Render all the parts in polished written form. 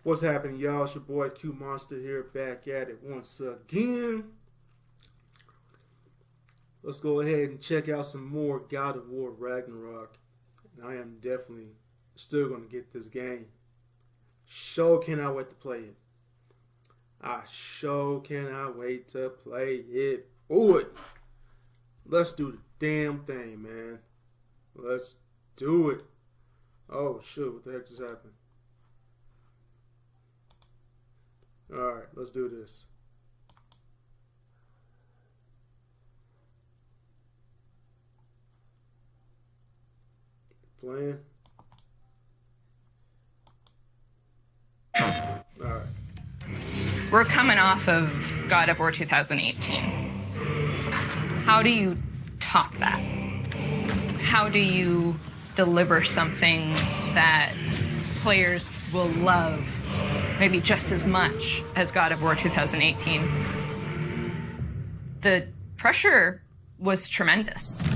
What's happening, y'all? It's your boy Q Monster here, back at it once again. Let's go ahead and check out some more God of War Ragnarok. And I am definitely still going to get this game. Sure cannot wait to play it. I sure cannot wait to play it. Boy, let's do the damn thing, man. Let's do it. Oh, shit, what the heck just happened? Alright, let's do this. Playing. Alright. We're coming off of God of War 2018. How do you top that? How do you deliver something that players will love maybe just as much as God of War 2018? The pressure was tremendous.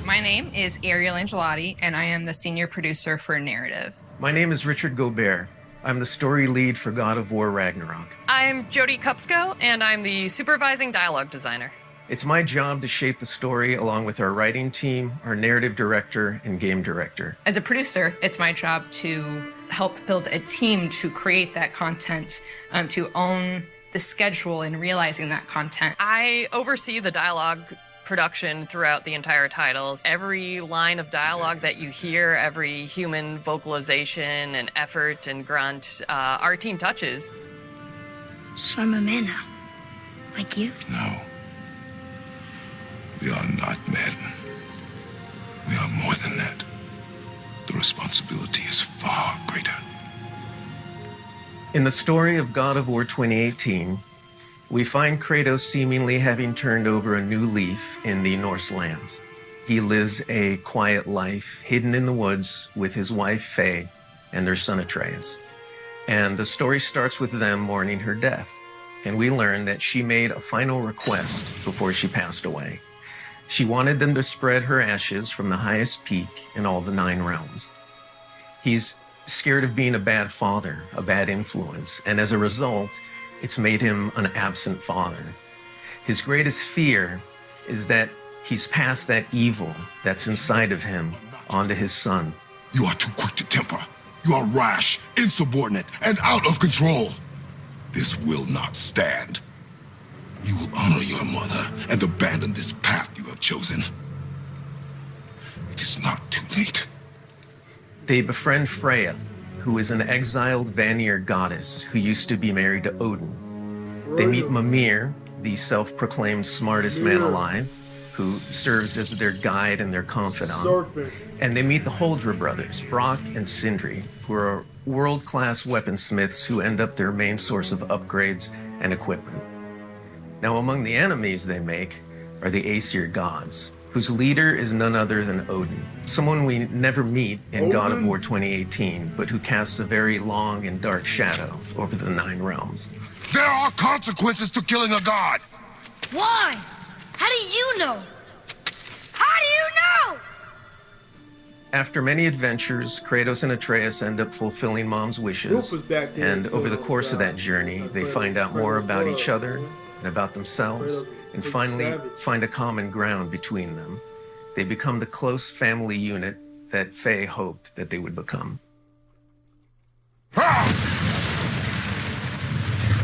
My name is Ariel Angelotti, and I am the senior producer for Narrative. My name is Richard Gobert. I'm the story lead for God of War Ragnarok. I'm Jody Kupsko, and I'm the supervising dialogue designer. It's my job to shape the story along with our writing team, our narrative director, and game director. As a producer, it's my job to help build a team to create that content, to own the schedule in realizing that content. I oversee the dialogue production throughout the entire titles. Every line of dialogue that you hear, every human vocalization and effort and grunt, our team touches. So I'm a man now, like you? No. We are not men. We are more than that. The responsibility is far greater. In the story of God of War 2018, we find Kratos seemingly having turned over a new leaf in the Norse lands. He lives a quiet life, hidden in the woods with his wife Faye and their son Atreus. And the story starts with them mourning her death. And we learn that she made a final request before she passed away. She wanted them to spread her ashes from the highest peak in all the 9 realms. He's scared of being a bad father, a bad influence, and as a result, it's made him an absent father. His greatest fear is that he's passed that evil that's inside of him onto his son. You are too quick to temper. You are rash, insubordinate, and out of control. This will not stand. You will honor your mother and abandon this path you have chosen. It is not too late. They befriend Freya, who is an exiled Vanir goddess who used to be married to Odin. They meet Mimir, the self-proclaimed smartest man alive, who serves as their guide and their confidant. And they meet the Holdra brothers, Brock and Sindri, who are world-class weaponsmiths who end up their main source of upgrades and equipment. Now, among the enemies they make are the Aesir gods, whose leader is none other than Odin, someone we never meet in God of War 2018, but who casts a very long and dark shadow over the 9 realms. There are consequences to killing a god! Why? How do you know? How do you know? After many adventures, Kratos and Atreus end up fulfilling Mom's wishes, and over the course of that journey, they find out more about each other and about themselves, and finally find a common ground between them. They become the close family unit that Faye hoped that they would become.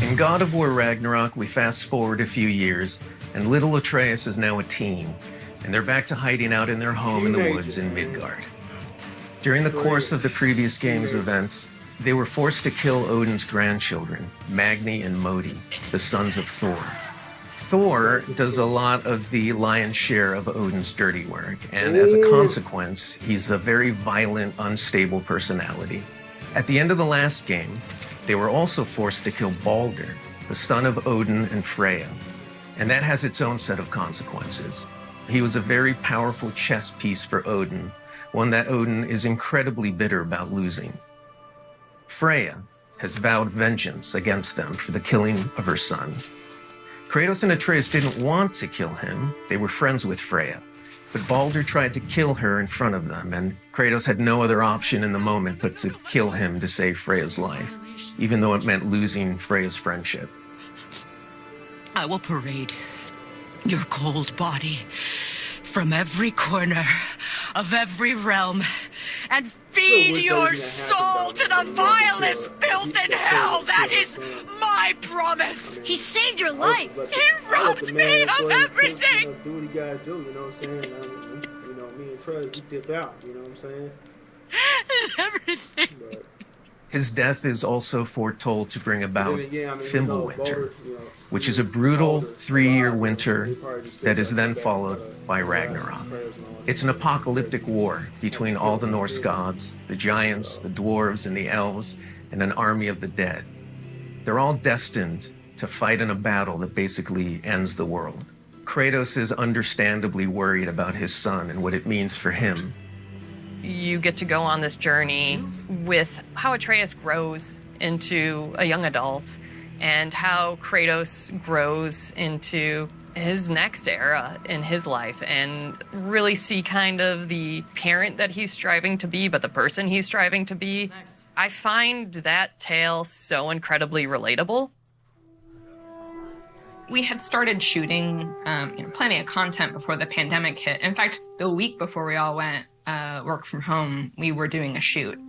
In God of War Ragnarok, we fast forward a few years, and little Atreus is now a teen, and they're back to hiding out in their home in the woods in Midgard. During the course of the previous game's events, they were forced to kill Odin's grandchildren, Magni and Modi, the sons of Thor. Thor does a lot of the lion's share of Odin's dirty work, and as a consequence, he's a very violent, unstable personality. At the end of the last game, they were also forced to kill Balder, the son of Odin and Freya, and that has its own set of consequences. He was a very powerful chess piece for Odin, one that Odin is incredibly bitter about losing. Freya has vowed vengeance against them for the killing of her son. Kratos and Atreus didn't want to kill him. They were friends with Freya. But Baldur tried to kill her in front of them, and Kratos had no other option in the moment but to kill him to save Freya's life, even though it meant losing Freya's friendship. I will parade your cold body from every corner of every realm and feed your soul to the vilest filth in hell. That is my promise. He saved your life. He robbed me of everything. Do what you gotta do, you know what I'm saying? Me and Trey, we dip out, you know what I'm saying? Everything. But, His death is also foretold to bring about Fimbulwinter, which is a Baldur, brutal 3-year winter that is then followed by Ragnarok. It's an apocalyptic war between all the Norse gods, the giants, the dwarves, and the elves, and an army of the dead. They're all destined to fight in a battle that basically ends the world. Kratos is understandably worried about his son and what it means for him. You get to go on this journey with how Atreus grows into a young adult and how Kratos grows into his next era in his life, and really see kind of the parent that he's striving to be, but the person he's striving to be. I find that tale so incredibly relatable. We had started shooting plenty of content before the pandemic hit. In fact, the week before we all went work from home, we were doing a shoot.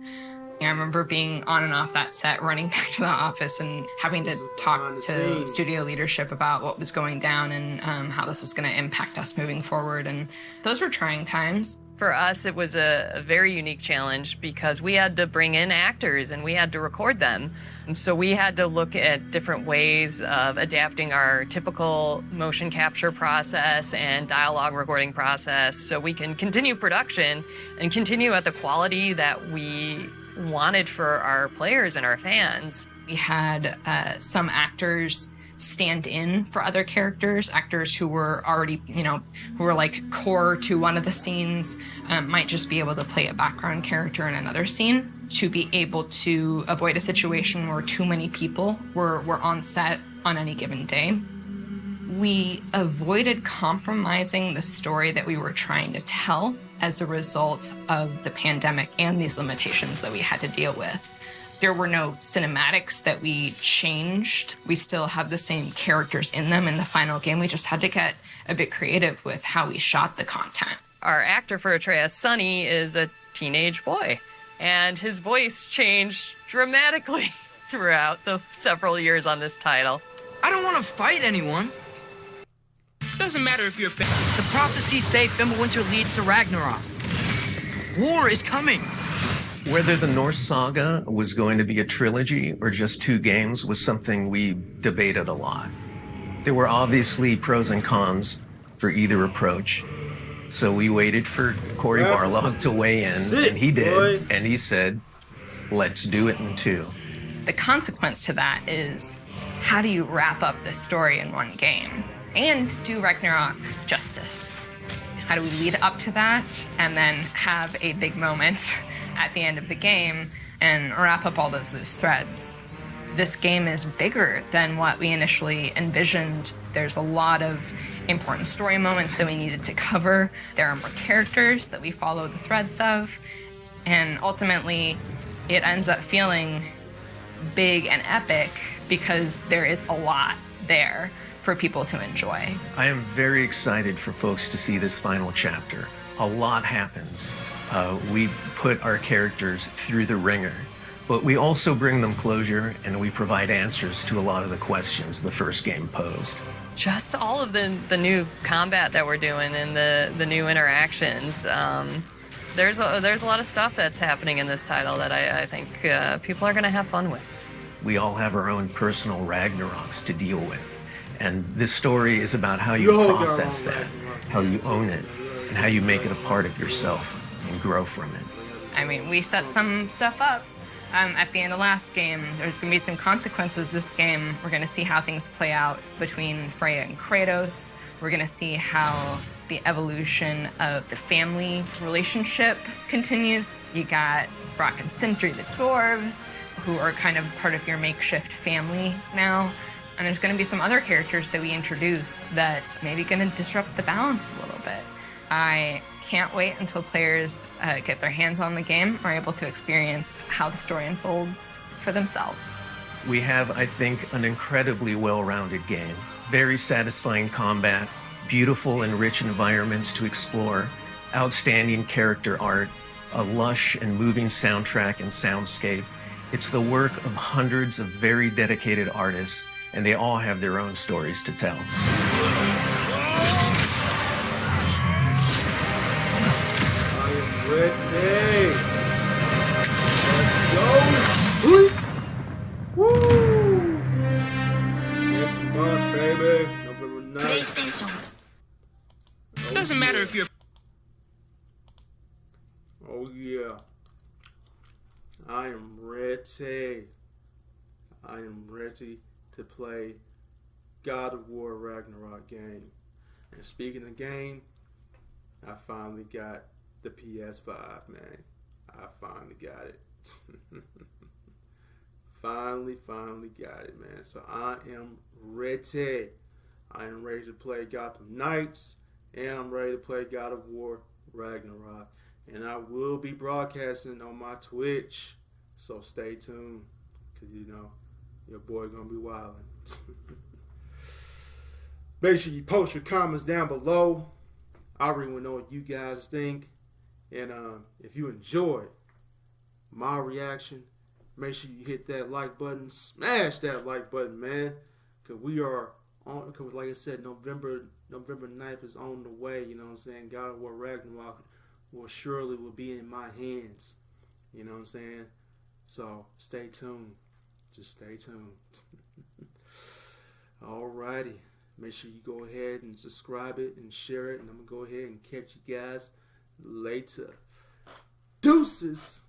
I remember being on and off that set, running back to the office and having to talk to studio leadership about what was going down and how this was going to impact us moving forward. And those were trying times. For us, it was a very unique challenge because we had to bring in actors and we had to record them. And so we had to look at different ways of adapting our typical motion capture process and dialogue recording process so we can continue production and continue at the quality that we wanted for our players and our fans. We had some actors stand in for other characters, actors who were already, who were like core to one of the scenes, might just be able to play a background character in another scene to be able to avoid a situation where too many people were on set on any given day. We avoided compromising the story that we were trying to tell as a result of the pandemic and these limitations that we had to deal with. There were no cinematics that we changed. We still have the same characters in them in the final game. We just had to get a bit creative with how we shot the content. Our actor for Atreus, Sonny, is a teenage boy, and his voice changed dramatically throughout the several years on this title. I don't want to fight anyone. Doesn't matter if you're bad. The prophecies say Fimbulwinter leads to Ragnarok. War is coming. Whether the Norse saga was going to be a trilogy or just 2 games was something we debated a lot. There were obviously pros and cons for either approach. So we waited for Cory Barlog to weigh in, and he did, and he said, let's do it in 2. The consequence to that is, how do you wrap up the story in one game and do Ragnarok justice? How do we lead up to that and then have a big moment at the end of the game and wrap up all those loose threads? This game is bigger than what we initially envisioned. There's a lot of important story moments that we needed to cover. There are more characters that we follow the threads of. And ultimately, it ends up feeling big and epic because there is a lot there for people to enjoy. I am very excited for folks to see this final chapter. A lot happens. We put our characters through the ringer, but we also bring them closure and we provide answers to a lot of the questions the first game posed. Just all of the new combat that we're doing and the new interactions. There's a lot of stuff that's happening in this title that I think people are going to have fun with. We all have our own personal Ragnaroks to deal with. And this story is about how you process that, how you own it, and how you make it a part of yourself and grow from it. I mean, we set some stuff up at the end of last game. There's going to be some consequences this game. We're going to see how things play out between Freya and Kratos. We're going to see how the evolution of the family relationship continues. You got Brock and Sindri, the dwarves, who are kind of part of your makeshift family now. And there's going to be some other characters that we introduce that maybe going to disrupt the balance a little bit. I can't wait until players get their hands on the game, are able to experience how the story unfolds for themselves. We have, I think, an incredibly well-rounded game. Very satisfying combat, beautiful and rich environments to explore, outstanding character art, a lush and moving soundtrack and soundscape. It's the work of hundreds of very dedicated artists, and they all have their own stories to tell. Ready. Let's go. Woo! Next month, baby. November 9th. Doesn't matter if you're... Oh, yeah. I am ready. I am ready to play God of War Ragnarok game. And speaking of game, I finally got the PS5, man. I finally got it. Finally got it, man. So I am ready. I am ready to play Gotham Knights, and I'm ready to play God of War Ragnarok. And I will be broadcasting on my Twitch, so stay tuned, because you know your boy gonna be wilding. Make sure you post your comments down below. I really want to know what you guys think. And if you enjoyed my reaction, make sure you hit that like button. Smash that like button, man. Because we are on, because like I said, November 9th is on the way. You know what I'm saying? God of War Ragnarok will be in my hands. You know what I'm saying? So stay tuned. Just stay tuned. Alrighty. Make sure you go ahead and subscribe it and share it. And I'm going to go ahead and catch you guys later. Deuces.